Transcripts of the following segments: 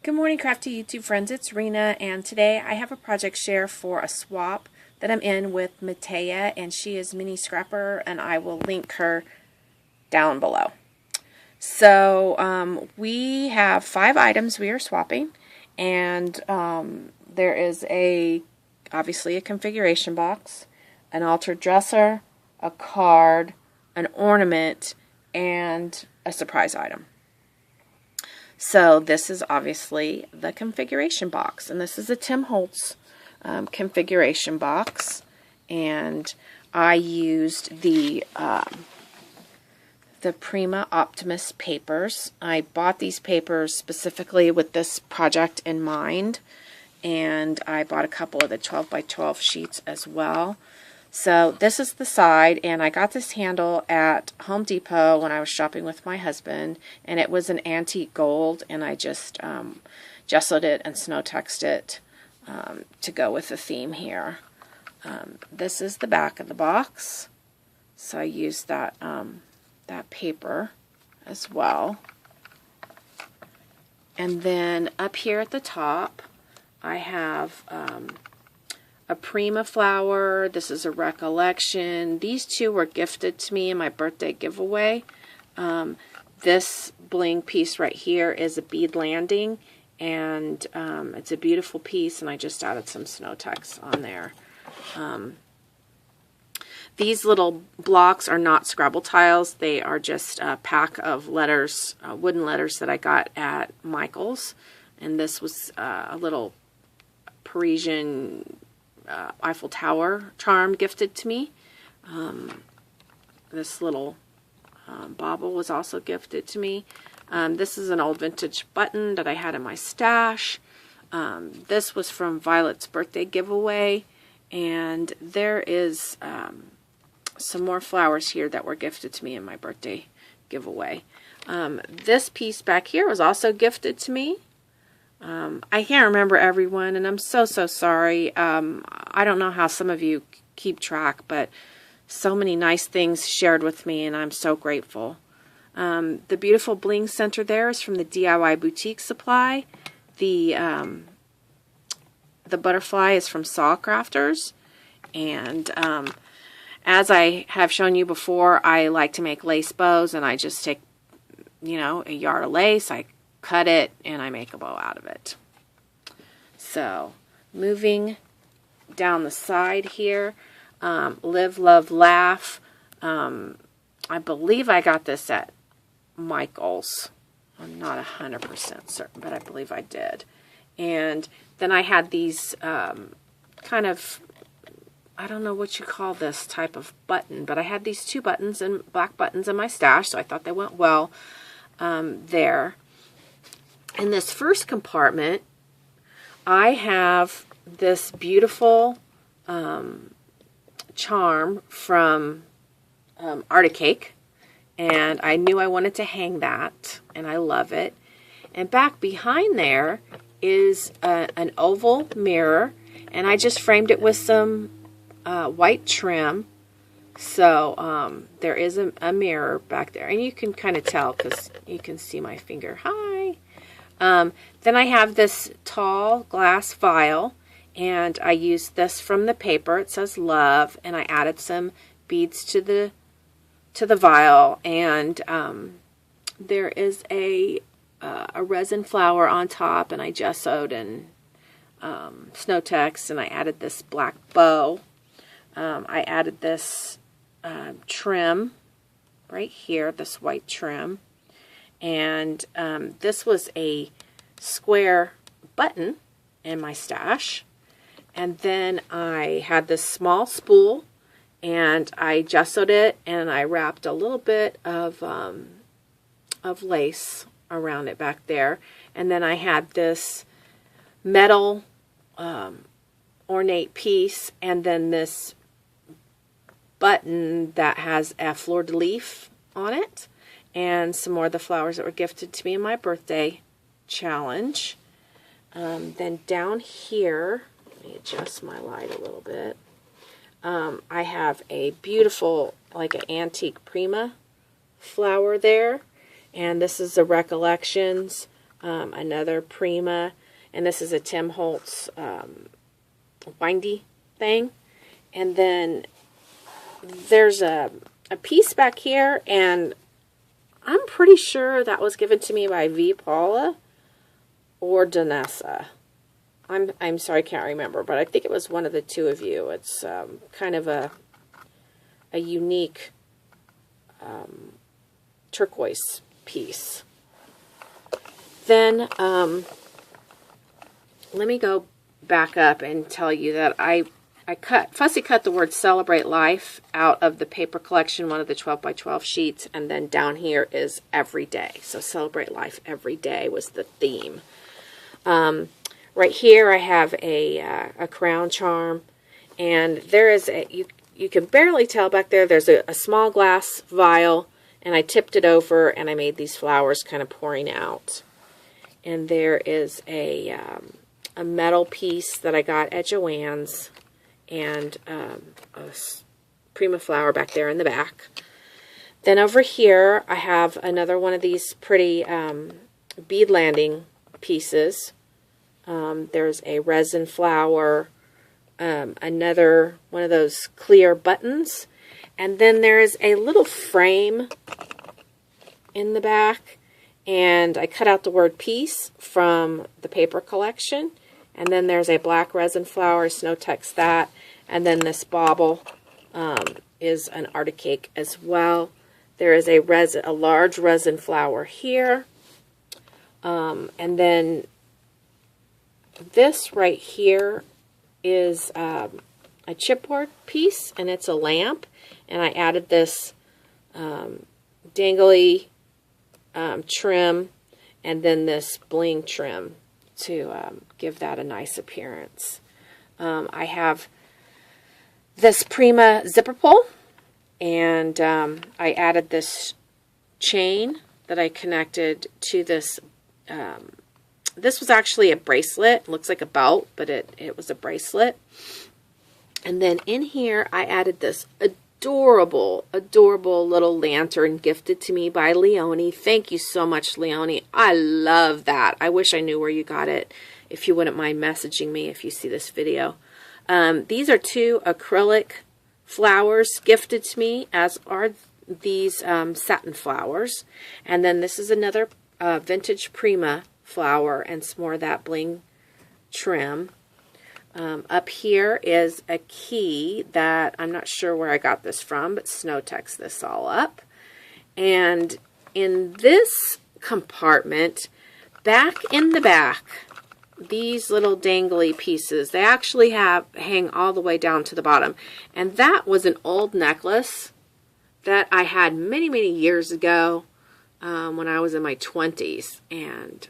Good morning, crafty YouTube friends. It's Rena, and today I have a project share for a swap that I'm in with Mataya, and she is Mini Scrapper, and I will link her down below. So we have 5 items we are swapping, and there is obviously a configuration box, an altered dresser, a card, an ornament, and a surprise item. So this is obviously the configuration box, and this is a Tim Holtz configuration box, and I used the Prima Optimus papers. I bought these papers specifically with this project in mind, and I bought a couple of the 12 by 12 sheets as well. So this is the side, and I got this handle at Home Depot when I was shopping with my husband, and it was an antique gold, and I just gessoed it and snow-texed it to go with the theme here. This is the back of the box, so I used that paper as well. And then up here at the top, I have a Prima flower. This is a recollection. These two were gifted to me in my birthday giveaway. This bling piece right here is a bead landing, and it's a beautiful piece, and I just added some snow text on there. These little blocks are not Scrabble tiles. They are just a pack of letters, wooden letters that I got at Michael's, and this was a little Parisian Eiffel Tower charm gifted to me. This little bauble was also gifted to me. This is an old vintage button that I had in my stash. This was from Violet's birthday giveaway, and there is some more flowers here that were gifted to me in my birthday giveaway. This piece back here was also gifted to me. I can't remember everyone, and I'm so sorry. I don't know how some of you keep track, but so many nice things shared with me, and I'm so grateful. The beautiful bling center there is from the DIY Boutique Supply. The butterfly is from Saw Crafters, and as I have shown you before, I like to make lace bows, and I just take, a yard of lace, I cut it, and I make a bow out of it. So, moving down the side here, Live, Love, Laugh. I believe I got this at Michael's. I'm not 100% certain, but I believe I did. And then I had these kind of, I don't know what you call this type of button, but I had these 2 buttons and black buttons in my stash, so I thought they went well there. In this first compartment, I have this beautiful charm from Articake, and I knew I wanted to hang that, and I love it. And back behind there is an oval mirror, and I just framed it with some white trim. So there is a mirror back there, and you can kind of tell because you can see my finger. Hi! Then I have this tall glass vial, and I used this from the paper. It says love, and I added some beads to the vial, and there is a resin flower on top, and I gessoed and snow text, and I added this black bow. I added this trim right here, this white trim. And this was a square button in my stash. And then I had this small spool, and I gessoed it, and I wrapped a little bit of lace around it back there. And then I had this metal ornate piece, and then this button that has a fleur-de-lis on it, and some more of the flowers that were gifted to me in my birthday challenge. Then down here, let me adjust my light a little bit. I have a beautiful, like an antique Prima flower there, and this is the Recollections another Prima, and this is a Tim Holtz windy thing. And then there's a piece back here, and I'm pretty sure that was given to me by V. Paula or Danessa. I'm sorry, I can't remember, but I think it was one of the two of you. It's kind of a unique turquoise piece. Then let me go back up and tell you that I fussy cut the word Celebrate Life out of the paper collection, one of the 12 by 12 sheets, and then down here is Every Day. So Celebrate Life Every Day was the theme. Right here I have a crown charm, and there is you can barely tell back there, there's a small glass vial, and I tipped it over and I made these flowers kind of pouring out. And there is a metal piece that I got at Joann's, and a Prima flower back there in the back. Then over here I have another one of these pretty bead landing pieces. There's a resin flower, another one of those clear buttons, and then there's a little frame in the back, and I cut out the word peace from the paper collection, and then there's a black resin flower, snow text that, and then this bauble is an Arctic cake as well. There is a large resin flower here, and then this right here is a chipboard piece, and it's a lamp, and I added this dangly trim and then this bling trim to give that a nice appearance. I have this Prima zipper pull, and I added this chain that I connected to this. This was actually a bracelet. It looks like a belt, but it was a bracelet. And then in here, I added this adorable, adorable little lantern gifted to me by Leonie. Thank you so much, Leonie. I love that. I wish I knew where you got it. If you wouldn't mind messaging me if you see this video. These are two acrylic flowers gifted to me, as are these satin flowers. And then this is another vintage Prima flower and some more of that bling trim. Up here is a key that I'm not sure where I got this from, but Snow texted this all up. And in this compartment, back in the back, these little dangly pieces, they actually hang all the way down to the bottom. And that was an old necklace that I had many, many years ago when I was in my 20s. And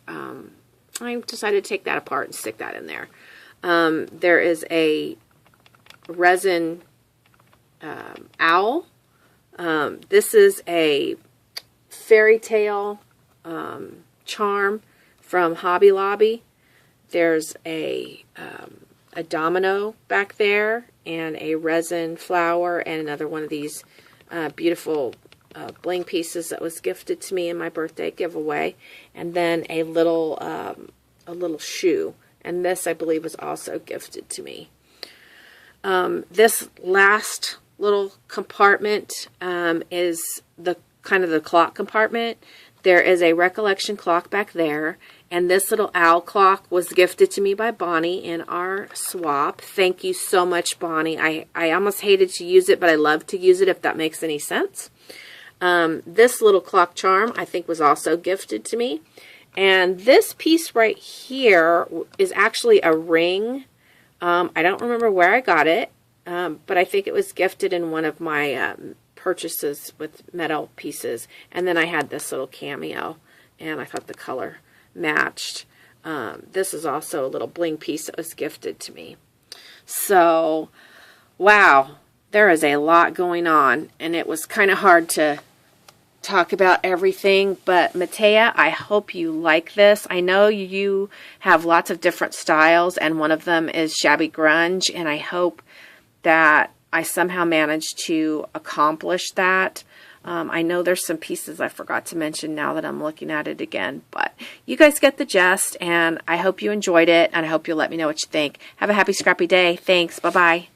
I decided to take that apart and stick that in there. There is a resin owl. This is a fairy tale charm from Hobby Lobby. There's a domino back there, and a resin flower, and another one of these beautiful bling pieces that was gifted to me in my birthday giveaway, and then a little shoe. And this, I believe, was also gifted to me. This last little compartment is the kind of the clock compartment. There is a recollection clock back there. And this little owl clock was gifted to me by Bonnie in our swap. Thank you so much, Bonnie. I almost hated to use it, but I love to use it, if that makes any sense. This little clock charm, I think, was also gifted to me. And this piece right here is actually a ring. I don't remember where I got it, but I think it was gifted in one of my purchases with metal pieces. And then I had this little cameo, and I thought the color matched. This is also a little bling piece that was gifted to me. So, wow, there is a lot going on, and it was kind of hard to talk about everything, but Mataya, I hope you like this. I know you have lots of different styles, and one of them is shabby grunge, and I hope that I somehow managed to accomplish that. I know there's some pieces I forgot to mention now that I'm looking at it again, but you guys get the gist, and I hope you enjoyed it, and I hope you'll let me know what you think. Have a happy scrappy day. Thanks. Bye-bye.